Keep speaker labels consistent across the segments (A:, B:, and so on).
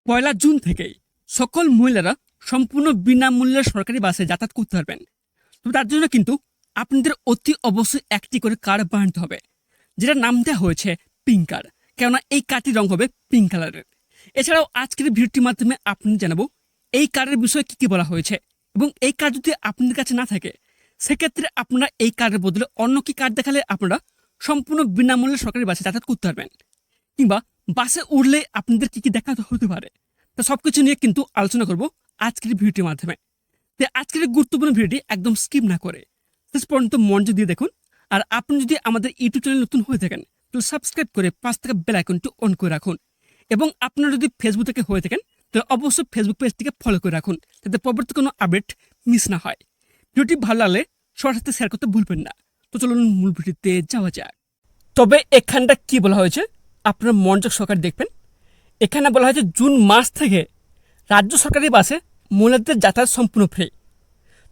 A: পয়লা June থেকেই সকল মহিলারা সম্পূর্ণ বিনামূল্যে সরকারি বাসে যাতায়াত করতে পারবেন। তবে তার জন্য কিন্তু আপনাদের অতি অবশ্যই একটি করে কার্ড বানাতে হবে, যেটার নাম দেওয়া হয়েছে পিঙ্ক কার্ড। কেননা এই কার্ডটির রং হবে পিঙ্ক কালারের। এছাড়াও আজকের ভিডিওটির মাধ্যমে আপনাদের জানাবো এই কার্ডের বিষয়ে কী কী বলা হয়েছে, এবং এই কার্ড যদি আপনাদের কাছে না থাকে সেক্ষেত্রে আপনারা এই কার্ডের বদলে অন্য কি কার্ড দেখালে আপনারা সম্পূর্ণ বিনামূল্যে সরকারি বাসে যাতায়াত করতে পারবেন, কিংবা বাসে উঠলে আপনাদের কি কি দেখাতে হতে পারে, তা সবকিছু নিয়ে কিন্তু আলোচনা করব আজকের ভিডিওটির মাধ্যমে। তো আজকের গুরুত্বপূর্ণ ভিডিওটি একদম স্কিপ না করে শেষ পর্যন্ত মনোযোগ দিয়ে দেখুন। আর আপনি যদি আমাদের ইউটিউব চ্যানেল নতুন হয়ে থাকেন তাহলে সাবস্ক্রাইব করে পাশ থেকে বেল আইকনটি অন করে রাখুন, এবং আপনারা যদি ফেসবুক থেকে হয়ে থাকেন তাহলে অবশ্যই ফেসবুক পেজটিকে ফলো করে রাখুন, যাতে পরবর্তী কোনো আপডেট মিস না হয়। ভিডিওটি ভালো লাগলে সবার সাথে শেয়ার করতে ভুলবেন না। তো চলুন মূল ভিডিওতে যাওয়া যাক। তবে এখানটা কি বলা হয়েছে আপনারা মনোযোগ সহকারে দেখবেন। এখানে বলা হয়েছে জুন মাস থেকে রাজ্য সরকারি বাসে মহিলাদের যাতায়াত সম্পূর্ণ ফ্রি।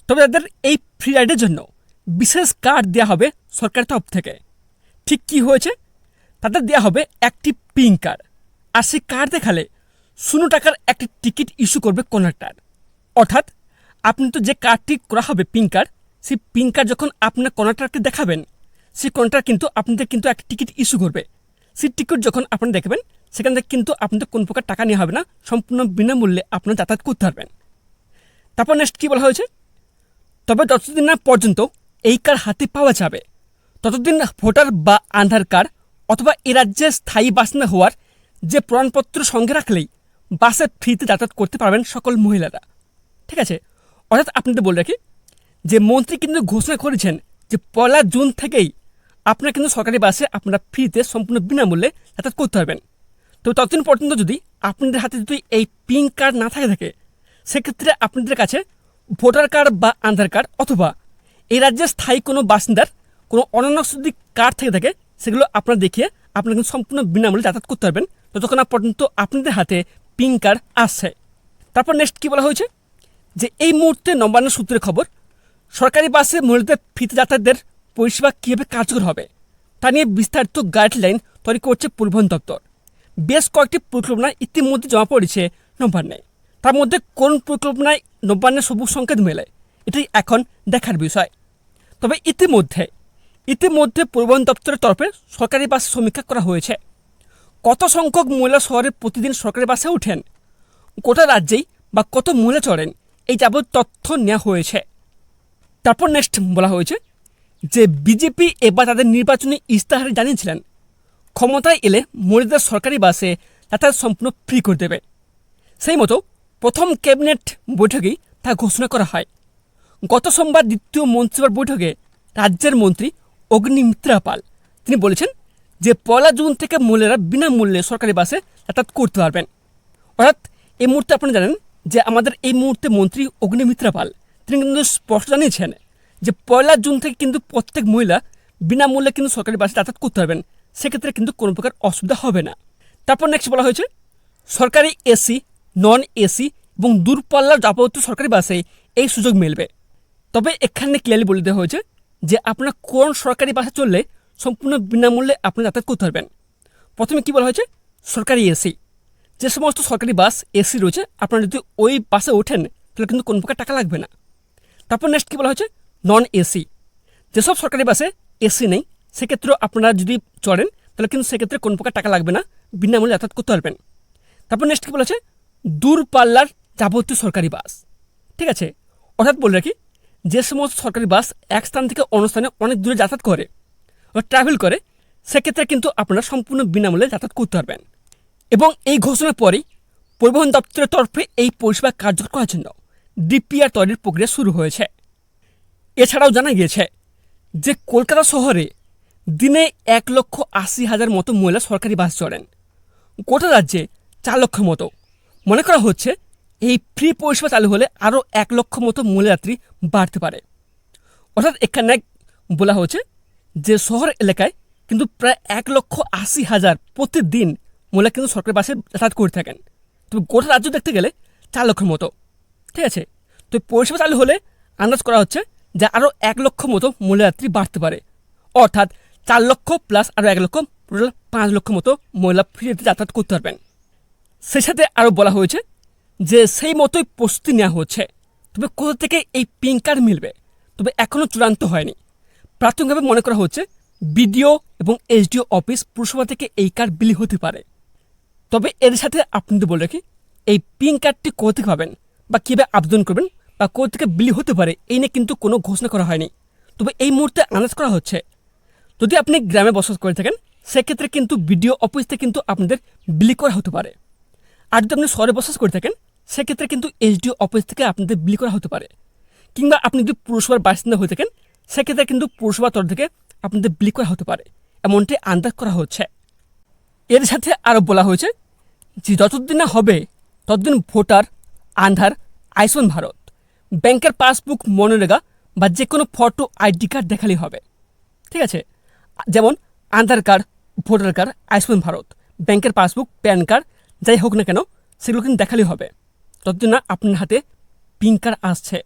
A: তবে তাদের এই ফ্রি রাইডের জন্য বিশেষ কার্ড দেওয়া হবে সরকারের তরফ থেকে। ঠিক কি হয়েছে, তাদের দেওয়া হবে একটি পিঙ্ক কার্ড, আর সেই কার্ড দেখালে 0 টাকার একটি টিকিট ইস্যু করবে কন্ডাক্টর। অর্থাৎ আপনি তো যে কার্ডটি করা হবে পিঙ্ক কার্ড, সেই পিঙ্ক কার্ড যখন আপনার কন্ডাক্টরকে দেখাবেন, সেই কন্ডাক্টর কিন্তু আপনাদের কিন্তু একটা টিকিট ইস্যু করবে। সেই টিকিট যখন আপনারা দেখবেন সেখান থেকে কিন্তু আপনাদের কোনো প্রকার টাকা নেওয়া হবে না, সম্পূর্ণ বিনামূল্যে আপনারা যাতায়াত করতে পারবেন। তারপর নেক্সট কী বলা হয়েছে, তবে যতদিন না পর্যন্ত এই কার্ড হাতে পাওয়া যাবে ততদিন ভোটার বা আধার কার্ড অথবা এ রাজ্যের স্থায়ী বাসিন্দা হওয়ার যে প্রমাণপত্র সঙ্গে রাখলেই বাসে ফ্রিতে যাতায়াত করতে পারবেন সকল মহিলারা। ঠিক আছে, অর্থাৎ আপনাদের বলে রাখি যে মন্ত্রী কিন্তু ঘোষণা করেছেন যে 1 জুন থেকেই আপনারা কিন্তু সরকারি বাসে আপনারা ফ্রিতে সম্পূর্ণ বিনামূল্যে যাতায়াত করতে পারবেন। তো ততদিন পর্যন্ত যদি আপনাদের হাতে যদি এই পিঙ্ক কার্ড না থাকে সেক্ষেত্রে আপনাদের কাছে ভোটার কার্ড বা আধার কার্ড অথবা এই রাজ্যের স্থায়ী কোনো বাসিন্দার কোনো অনন্য যদি কার্ড থেকে থাকে সেগুলো আপনারা দেখিয়ে আপনারা কিন্তু সম্পূর্ণ বিনামূল্যে যাতায়াত করতে পারবেন, ততক্ষণ না পর্যন্ত আপনাদের হাতে পিঙ্ক কার্ড আসছে। তারপর নেক্সট কী বলা হয়েছে, যে এই মুহূর্তে নবান্ন সূত্রের খবর সরকারি বাসে মহিলাদের ফ্রিতে যাতায়াতের পরিষেবা কীভাবে কার্যকর হবে তা নিয়ে বিস্তারিত গাইডলাইন তৈরি করছে পরিবহন দপ্তর। বেশ কয়েকটি পরিকল্পনা ইতিমধ্যে জমা পড়েছে নবান্নে। তার মধ্যে কোন পরিকল্পনায় নবান্নের সবুজ সংকেত মেলে এটাই এখন দেখার বিষয়। তবে ইতিমধ্যে পরিবহন দপ্তরের তরফে সরকারি বাসে সমীক্ষা করা হয়েছে। কত সংখ্যক মহিলা শহরে প্রতিদিন সরকারি বাসে ওঠেন, গোটা রাজ্যেই বা কত মহিলা চড়েন, এই যাবৎ তথ্য নেওয়া হয়েছে। তারপর নেক্সট বলা হয়েছে যে বিজেপি এবার তাদের নির্বাচনী ইস্তাহারে জানিয়েছিলেন ক্ষমতায় এলে মহিলাদের সরকারি বাসে যাতায়াত সম্পূর্ণ ফ্রি করে দেবে। সেই মতো প্রথম ক্যাবিনেট বৈঠকেই তা ঘোষণা করা হয়। গত সোমবার দ্বিতীয় মন্ত্রিসভার বৈঠকে রাজ্যের মন্ত্রী অগ্নিমিত্রা পাল তিনি বলেছেন যে 1 জুন থেকে মহিলারা বিনামূল্যে সরকারি বাসে যাতায়াত করতে পারবেন। অর্থাৎ এই মুহূর্তে আপনারা জানেন যে আমাদের এই মুহূর্তে মন্ত্রী অগ্নিমিত্রা পাল তিনি কিন্তু স্পষ্ট জানিয়েছেন যে 1 জুন থেকে কিন্তু প্রত্যেক মহিলা বিনামূল্যে কিন্তু সরকারি বাসে যাতায়াত করতে পারবেন, সেক্ষেত্রে কিন্তু কোনো প্রকার অসুবিধা হবে না। তারপর নেক্সট বলা হয়েছে সরকারি এসি, নন এসি এবং দূরপাল্লার যাবতীয় সরকারি বাসে এই সুযোগ মিলবে। তবে এখানে ক্লিয়ারলি বলে দেওয়া হয়েছে যে আপনারা কোন সরকারি বাসে চললে সম্পূর্ণ বিনামূল্যে আপনি যাতায়াত করতে পারবেন। প্রথমে কি বলা হয়েছে, সরকারি এসি, যে সমস্ত সরকারি বাস এসি রয়েছে আপনারা যদি ওই বাসে ওঠেন তাহলে কিন্তু কোনো প্রকার টাকা লাগবে না। তারপর নেক্সট কী বলা হয়েছে, নন এসি, যেসব সরকারি বাসে এসি নেই সেক্ষেত্রেও আপনারা যদি চড়েন তাহলে কিন্তু সেক্ষেত্রে কোনো প্রকার টাকা লাগবে না, বিনামূল্যে যাতায়াত করতে পারবেন। তারপর নেক্সট কী বলা হচ্ছে, দূরপাল্লার যাবতীয় সরকারি বাস। ঠিক আছে, অর্থাৎ বলে রাখি যে সমস্ত সরকারি বাস এক স্থান থেকে অন্য স্থানে অনেক দূরে যাতায়াত করে ও ট্রাভেল করে সেক্ষেত্রে কিন্তু আপনারা সম্পূর্ণ বিনামূল্যে যাতায়াত করতে পারবেন। এবং এই ঘোষণার পরেই পরিবহন দপ্তরের তরফে এই পরিষেবা কার্যকর করার জন্য ডিপিআর তৈরির প্রক্রিয়া শুরু হয়েছে। এছাড়াও জানা গিয়েছে যে কলকাতা শহরে দিনে 1,80,000 মতো মহিলা সরকারি বাস চড়েন, গোটা রাজ্যে 4 লক্ষ মতো। মনে করা হচ্ছে এই ফ্রি পরিষেবা চালু হলে আরও 1 লক্ষ মতো মহিলা যাত্রী বাড়তে পারে। অর্থাৎ এখানে বলা হচ্ছে যে শহর এলাকায় কিন্তু প্রায় 1,80,000 প্রতিদিন মহিলা কিন্তু সরকারি বাসে যাতায়াত করে থাকেন। তবে গোটা রাজ্য দেখতে গেলে 4 লক্ষের মতো। ঠিক আছে, তো পরিষেবা চালু হলে আন্দাজ করা হচ্ছে যে আরও 1 লক্ষ মতো মহিলা যাত্রী বাড়তে পারে। অর্থাৎ 4 লক্ষ প্লাস আরও 1 লক্ষ, টোটাল 5 লক্ষ মতো মহিলা ফ্রিতে যাতায়াত করতে পারবেন। সেই সাথে আরও বলা হয়েছে যে সেই মতোই প্রস্তুতি নেওয়া হচ্ছে, তবে কোথা থেকে এই পিন কার্ড মিলবে তবে এখনও চূড়ান্ত হয়নি। প্রাথমিকভাবে মনে করা হচ্ছে বিডিও এবং এসডিও অফিস পুরসভা থেকে এই কার্ড বিলি হতে পারে। তবে এর সাথে আপনাদের বলে রাখি, এই পিন কার্ডটি কোথা থেকে পাবেন বা কীভাবে আবেদন করবেন বা কোথা থেকে বিলি হতে পারে এই নিয়ে কিন্তু কোনো ঘোষণা করা হয়নি। তবে এই মুহূর্তে আন্দাজ করা হচ্ছে যদি আপনি গ্রামে বসবাস করে থাকেন সেক্ষেত্রে কিন্তু বিডিও অফিস থেকে কিন্তু আপনাদের বিলি করা হতে পারে। আর যদি আপনি শহরে বসবাস করে থাকেন সেক্ষেত্রে কিন্তু এসডিও অফিস থেকে আপনাদের বিলি করা হতে পারে, কিংবা আপনি যদি পুরসভার বাসিন্দা হয়ে থাকেন সেক্ষেত্রে কিন্তু পুরসভার তরফ থেকে আপনাদের বিলি করা হতে পারে, এমনটি আন্দাজ করা হচ্ছে। এর সাথে আরও বলা হয়েছে যে যতদিন না হবে ততদিন ভোটার, আধার, আয়ুষ্মান ভারত, ব্যাংকের পাসবুক, মনরেগা বা যে কোনো ফটো আইডি কার্ড দেখালেই হবে। ঠিক আছে, যেমন Aadhaar card, voter card, Ayushman Bharat, ব্যাংকের পাসবুক, প্যান কার্ড যাই হোক না কেন সেগুলো কিন্তু দেখালেই হবে, ততদিন না আপনার হাতে পিন কার্ড আসছে,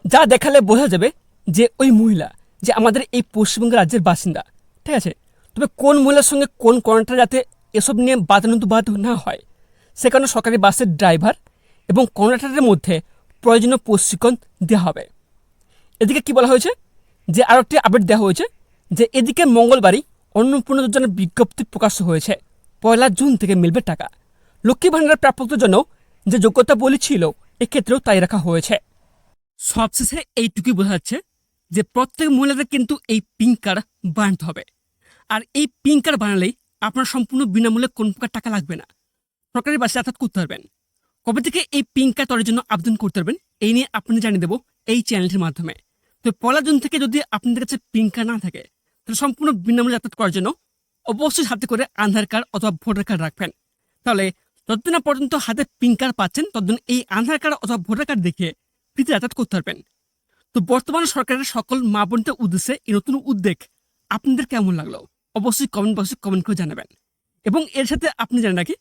A: যা দেখালে বোঝা যাবে যে ওই মহিলা যে আমাদের এই পশ্চিমবঙ্গ রাজ্যের বাসিন্দা। ঠিক আছে, তবে কোন মহিলার সঙ্গে কোন কন্ট্রাক্ট যাতে এসব নিয়ে বাদানুবাদ না হয় সে কারণে সরকারি বাসের ড্রাইভার এবং কন্ট্রাক্টরের মধ্যে প্রয়োজনীয় প্রশিক্ষণ দেওয়া হবে। এদিকে কি বলা হয়েছে যে আরও একটি আপডেট দেওয়া হয়েছে যে এদিকে মঙ্গলবারই অন্নপূর্ণা যোজনার বিজ্ঞপ্তি প্রকাশ হয়েছে, 1 জুন থেকে মিলবে টাকা। লক্ষ্মী ভাণ্ডার প্রাপকদের জন্য যে যোগ্যতা বলি ছিল এক্ষেত্রেও তাই রাখা হয়েছে। সবশেষে এইটুকুই বোঝা যাচ্ছে যে প্রত্যেক মহিলাদের কিন্তু এই পিন কার্ড বানাতে হবে, আর এই পিন কার্ড বানালেই আপনার সম্পূর্ণ বিনামূল্যে কোন প্রকার টাকা লাগবে না, সরকারি বাসে যাতায়াত করতে পারবেন। কবে থেকে এই পিন কার্ড তৈরির জন্য আবেদন করতে পারবেন এই নিয়ে আপনি জানিয়ে দেবো এই চ্যানেলটির মাধ্যমে। তো 1 জুন থেকে যদি আপনাদের কাছে পিন কার্ড না থাকে তাহলে সম্পূর্ণ বিনামূল্যে যাতায়াত করার জন্য অবশ্যই হাতে করে আধার কার্ড অথবা ভোটার কার্ড রাখবেন। তাহলে যতদিন না পর্যন্ত হাতে পিন কার্ড পাচ্ছেন ততদিন এই আধার কার্ড অথবা ভোটার কার্ড দেখিয়ে ফ্রিতে যাতায়াত করতে পারবেন। তো বর্তমান সরকারের সকল মা বোনদের উদ্দেশ্যে এই নতুন উদ্যোগ আপনাদের কেমন লাগলো অবশ্যই কমেন্ট বক্সে কমেন্ট করে জানাবেন। এবং এর সাথে আপনি জানেন নাকি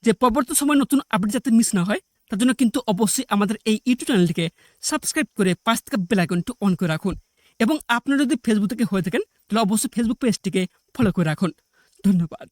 A: যে পরবর্তী সময় নতুন আপডেট যাতে মিস না হয় তার জন্য কিন্তু অবশ্যই আমাদের এই ইউটিউব চ্যানেলটিকে সাবস্ক্রাইব করে পাশ থেকে বেল আইকনটি অন করে রাখুন। এবং আপনারা যদি ফেসবুক থেকে হয়ে থাকেন তাহলে অবশ্যই ফেসবুক পেজটিকে ফলো করে রাখুন। ধন্যবাদ।